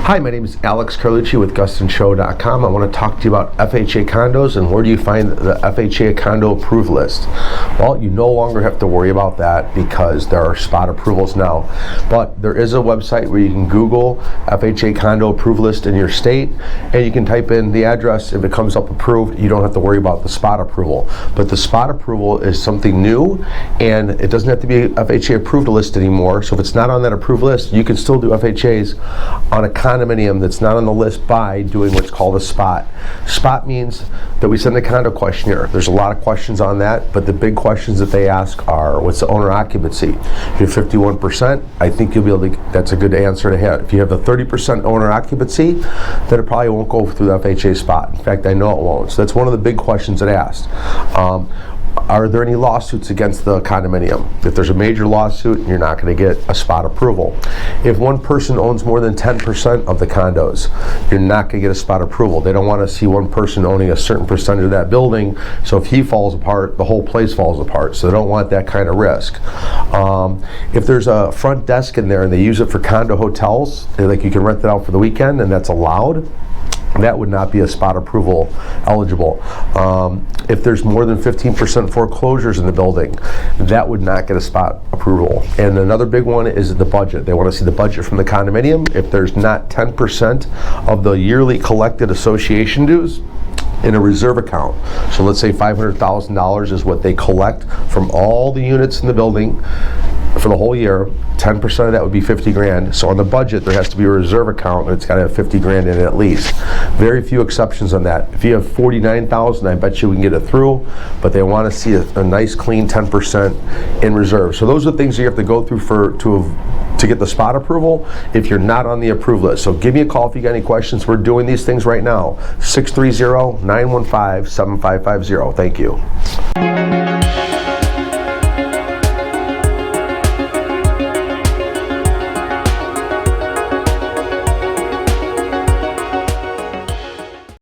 Hi, my name is Alex Carlucci with GustonShow.com. I want to talk to you about FHA condos and where do you find the FHA condo approved list. Well, you no longer have to worry about that because there are spot approvals now. But there is a website where you can Google FHA condo approved list in your state and you can type in the address. If it comes up approved, you don't have to worry about the spot approval. But the spot approval is something new and it doesn't have to be FHA approved list anymore. So if it's not on that approved list, you can still do FHAs on a condominium that's not on the list by doing what's called a spot. Spot means that we send a condo questionnaire. There's a lot of questions on that, but the big questions that they ask are, what's the owner occupancy? If you're 51%, I think you'll be able to, that's a good answer to hit. If you have the 30% owner occupancy, then it probably won't go through the FHA spot. In fact, I know it won't. So that's one of the big questions that asked. Are there any lawsuits against the condominium? If there's a major lawsuit, you're not going to get a spot approval. If one person owns more than 10% of the condos, you're not going to get a spot approval. They don't want to see one person owning a certain percentage of that building, so if he falls apart, the whole place falls apart, so they don't want that kind of risk. If there's a front desk in there and they use it for condo hotels, like you can rent it out for the weekend and that's allowed, that would not be a spot approval eligible. If there's more than 15% foreclosures in the building, that would not get a spot approval. And another big one is the budget. They want to see the budget from the condominium. If there's not 10% of the yearly collected association dues in a reserve account, so let's say $500,000 is what they collect from all the units in the building for the whole year, 10% of that would be 50 grand. So on the budget, there has to be a reserve account and it's got to have 50 grand in it at least. Very few exceptions on that. If you have 49,000, I bet you we can get it through, but they want to see a nice clean 10% in reserve. So those are the things you have to go through to get the spot approval if you're not on the approved list. So give me a call if you got any questions. We're doing these things right now. 630-915-7550. Thank you.